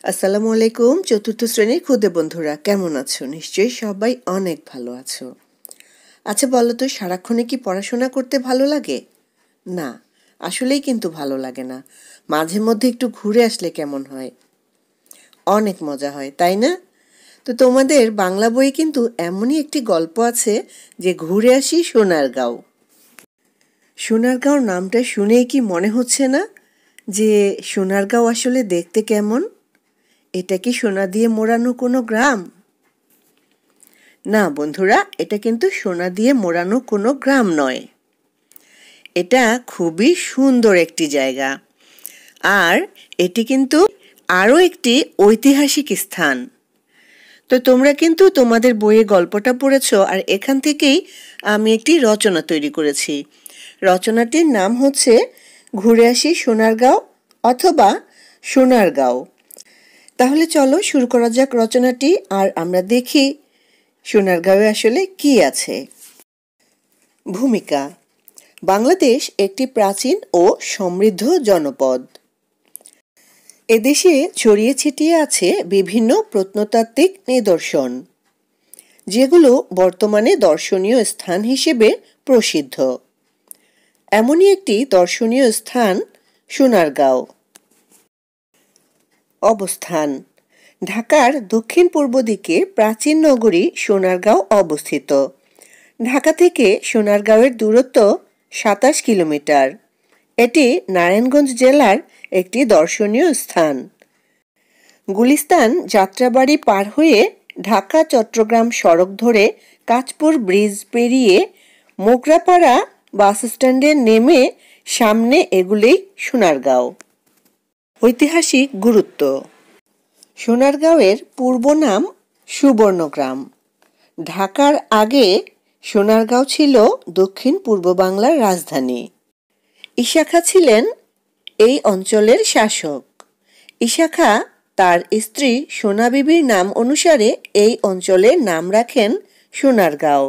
আসসালামু আলাইকুম। চতুর্থ শ্রেণীর ক্ষুদে বন্ধুরা কেমন আছো? নিশ্চয়ই সবাই অনেক ভালো আছো। আচ্ছা বলো তো, সারাক্ষণে কি পড়াশোনা করতে ভালো লাগে? না, আসলেই কিন্তু ভালো লাগে না। মাঝে মধ্যে একটু ঘুরে আসলে কেমন হয়? অনেক মজা হয়, তাই না? তো তোমাদের বাংলা বই কিন্তু এমনই একটি গল্প আছে যে ঘুরে আসি সোনারগাঁও। সোনারগাঁওর নামটা শুনেই কি মনে হচ্ছে না যে সোনারগাঁও আসলে দেখতে কেমন? এটা কি সোনা দিয়ে মোড়ানো কোনো গ্রাম? না বন্ধুরা, এটা কিন্তু সোনা দিয়ে মোড়ানো কোনো গ্রাম নয়। এটা খুবই সুন্দর একটি জায়গা। আর এটি কিন্তু আরও একটি ঐতিহাসিক স্থান। তো তোমরা কিন্তু তোমাদের বইয়ে গল্পটা পড়েছ, আর এখান থেকেই আমি একটি রচনা তৈরি করেছি। রচনাটির নাম হচ্ছে ঘুরে আসি সোনারগাঁও অথবা সোনারগাঁও। তাহলে চলো শুরু করা যাক রচনাটি, আর আমরা দেখি সোনারগাঁওয়ে আসলে কি আছে। ভূমিকা: বাংলাদেশ একটি প্রাচীন ও সমৃদ্ধ জনপদ। এদেশে ছড়িয়ে ছিটিয়ে আছে বিভিন্ন প্রত্নতাত্ত্বিক নিদর্শন, যেগুলো বর্তমানে দর্শনীয় স্থান হিসেবে প্রসিদ্ধ। এমনই একটি দর্শনীয় স্থান সোনারগাঁও। অবস্থান: ঢাকার দক্ষিণ পূর্ব দিকে প্রাচীন নগরী সোনারগাঁও অবস্থিত। ঢাকা থেকে সোনারগাঁওয়ের দূরত্ব ২৭ কিলোমিটার। এটি নারায়ণগঞ্জ জেলার একটি দর্শনীয় স্থান। গুলিস্তান যাত্রাবাড়ি পার হয়ে ঢাকা চট্টগ্রাম সড়ক ধরে কাঁচপুর ব্রিজ পেরিয়ে মোগরাপাড়া বাসস্ট্যান্ডে নেমে সামনে এগুলেই সোনারগাঁও। ঐতিহাসিক গুরুত্ব: সোনারগাঁওয়ের পূর্ব নাম সুবর্ণগ্রাম। ঢাকার আগে সোনারগাঁও ছিল দক্ষিণ পূর্ব বাংলার রাজধানী। ঈশা খাঁ ছিলেন এই অঞ্চলের শাসক। ঈশা খাঁ তার স্ত্রী সোনা বিবির নাম অনুসারে এই অঞ্চলের নাম রাখেন সোনারগাঁও।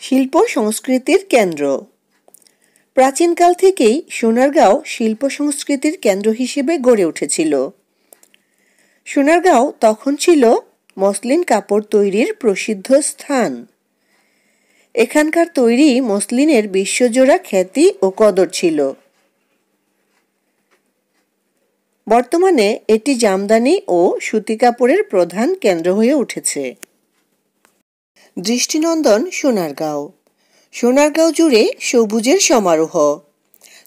শিল্প সংস্কৃতির কেন্দ্র: প্রাচীনকাল থেকেই সোনারগাঁও শিল্প সংস্কৃতির কেন্দ্র হিসেবে গড়ে উঠেছিল। সোনারগাঁও তখন ছিল মসলিন কাপড় তৈরির প্রসিদ্ধ স্থান। এখানকার তৈরি মসলিনের বিশ্বজোড়া খ্যাতি ও কদর ছিল। বর্তমানে এটি জামদানি ও সুতি কাপড়ের প্রধান কেন্দ্র হয়ে উঠেছে। দৃষ্টিনন্দন সোনারগাঁও: সোনারগাঁও জুড়ে সবুজের সমারোহ।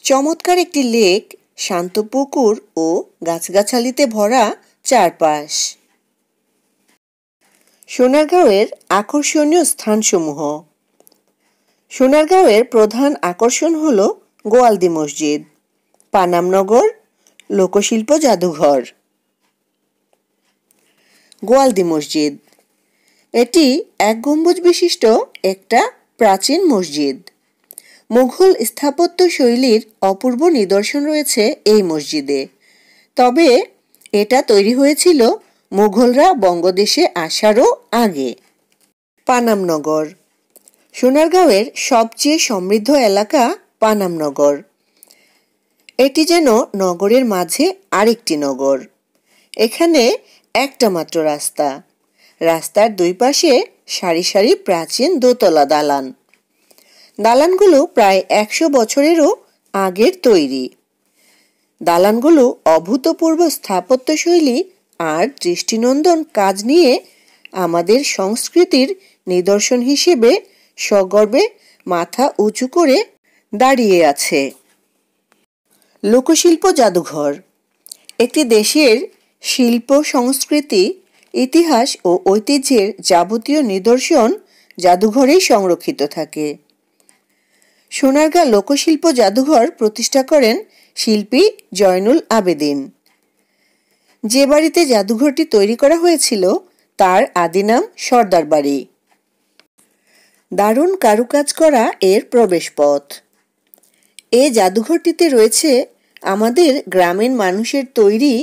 চমৎকার একটি লেক, শান্ত পুকুর ও গাছগাছালিতে ভরা চারপাশ। সোনারগাঁওয়ের আকর্ষণীয় স্থানসমূহ: সোনারগাঁওয়ের প্রধান আকর্ষণ হল গোয়ালদি মসজিদ, পানামনগর, লোকশিল্প জাদুঘর। গোয়ালদি মসজিদ এটি এক গম্বুজ বিশিষ্ট একটা প্রাচীন মসজিদ। মুঘল স্থাপত্য শৈলীর অপূর্ব নিদর্শন রয়েছে এই মসজিদে। তবে এটা তৈরি হয়েছিল মুঘলরা বঙ্গদেশে আসারও আগে। পানামনগর: সোনারগাঁওয়ের সবচেয়ে সমৃদ্ধ এলাকা পানামনগর। এটি যেন নগরের মাঝে আরেকটি নগর। এখানে একটা মাত্র রাস্তা। রাস্তার দুই পাশে সারি সারি প্রাচীন দোতলা দালান। দালানগুলো প্রায় ১০০ বছরেরও আগের তৈরি। দালানগুলো অভূতপূর্ব স্থাপত্যশৈলী আর দৃষ্টিনন্দন কাজ নিয়ে আমাদের সংস্কৃতির নিদর্শন হিসেবে সগর্বে মাথা উঁচু করে দাঁড়িয়ে আছে। লোকশিল্প জাদুঘর: একটি দেশের শিল্প সংস্কৃতি, ইতিহাস ও ঐতিহ্যের যাবতীয় নিদর্শন জাদুঘরেই সংরক্ষিত থাকে। সোনারগাঁ লোকশিল্প জাদুঘর প্রতিষ্ঠা করেন শিল্পী জয়নুল আবেদিন। যে বাড়িতে জাদুঘরটি তৈরি করা হয়েছিল তার আদি নাম সর্দার বাড়ি। দারুণ কারুকাজ করা এর প্রবেশপথ। এ জাদুঘরটিতে রয়েছে আমাদের গ্রামীণ মানুষের তৈরি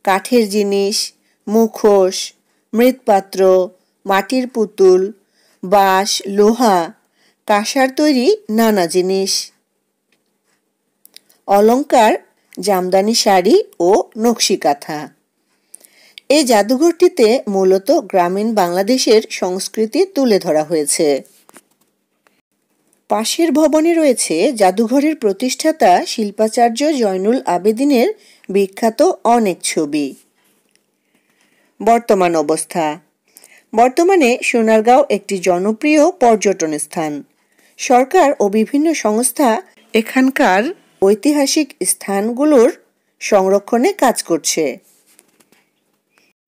কাঠের জিনিস, মুখোশ, মৃৎপাত্র, মাটির পুতুল, বাঁশ, লোহা, কাঁসার তৈরি নানা জিনিস, অলংকার, জামদানি শাড়ি ও নকশি কাঁথা। এই জাদুঘরটিতে মূলত গ্রামীণ বাংলাদেশের সংস্কৃতি তুলে ধরা হয়েছে। পাশের ভবনে রয়েছে জাদুঘরের প্রতিষ্ঠাতা শিল্পাচার্য জয়নুল আবেদিনের বিখ্যাত অনেক ছবি। বর্তমান অবস্থা। বর্তমানে সোনারগাঁও একটি জনপ্রিয় পর্যটন স্থান। সরকার ও বিভিন্ন সংস্থা এখানকার ঐতিহাসিক স্থানগুলোর সংরক্ষণে কাজ করছে।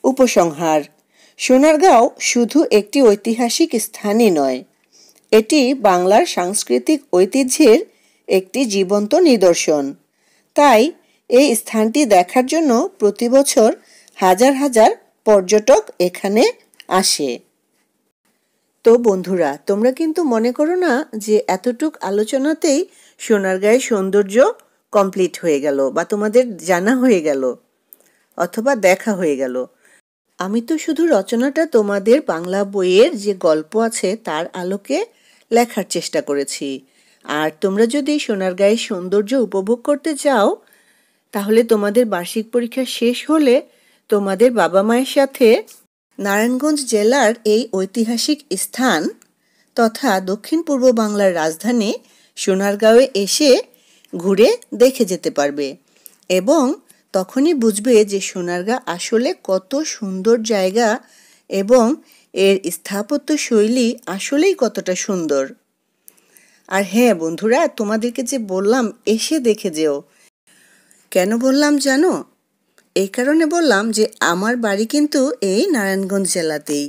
উপসংহার: সোনারগাঁও শুধু একটি ঐতিহাসিক স্থানই নয়, এটি বাংলার সাংস্কৃতিক ঐতিহ্যের একটি জীবন্ত নিদর্শন। তাই এই স্থানটি দেখার জন্য প্রতি বছর হাজার হাজার পর্যটক এখানে আসে। তো বন্ধুরা, তোমরা কিন্তু মনে করো না যে এতটুক আলোচনাতেই সোনারগাঁয়ের সৌন্দর্য কমপ্লিট হয়ে গেল বা তোমাদের জানা হয়ে গেল অথবা দেখা হয়ে গেল। আমি তো শুধু রচনাটা তোমাদের বাংলা বইয়ের যে গল্প আছে তার আলোকে লেখার চেষ্টা করেছি। আর তোমরা যদি সোনারগাঁয়ের সৌন্দর্য উপভোগ করতে চাও, তাহলে তোমাদের বার্ষিক পরীক্ষা শেষ হলে তোমাদের বাবা মায়ের সাথে নারায়ণগঞ্জ জেলার এই ঐতিহাসিক স্থান তথা দক্ষিণ পূর্ব বাংলার রাজধানী সোনারগাঁওয়ে এসে ঘুরে দেখে যেতে পারবে এবং তখনই বুঝবে যে সোনারগাঁ আসলে কত সুন্দর জায়গা এবং এর স্থাপত্য শৈলী আসলেই কতটা সুন্দর। আর হ্যাঁ বন্ধুরা, তোমাদেরকে যে বললাম এসে দেখে যেও, কেন বললাম জানো? এই কারণে বললাম যে আমার বাড়ি কিন্তু এই নারায়ণগঞ্জ জেলাতেই।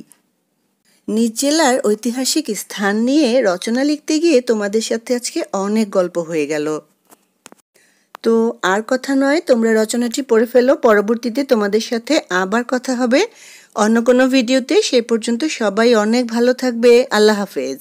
নিজ জেলার ঐতিহাসিক স্থান নিয়ে রচনা লিখতে গিয়ে তোমাদের সাথে আজকে অনেক গল্প হয়ে গেল। তো আর কথা নয়, তোমরা রচনাটি পড়ে ফেলো। পরবর্তীতে তোমাদের সাথে আবার কথা হবে অন্য কোনো ভিডিওতে। সে পর্যন্ত সবাই অনেক ভালো থাকবে। আল্লাহ হাফেজ।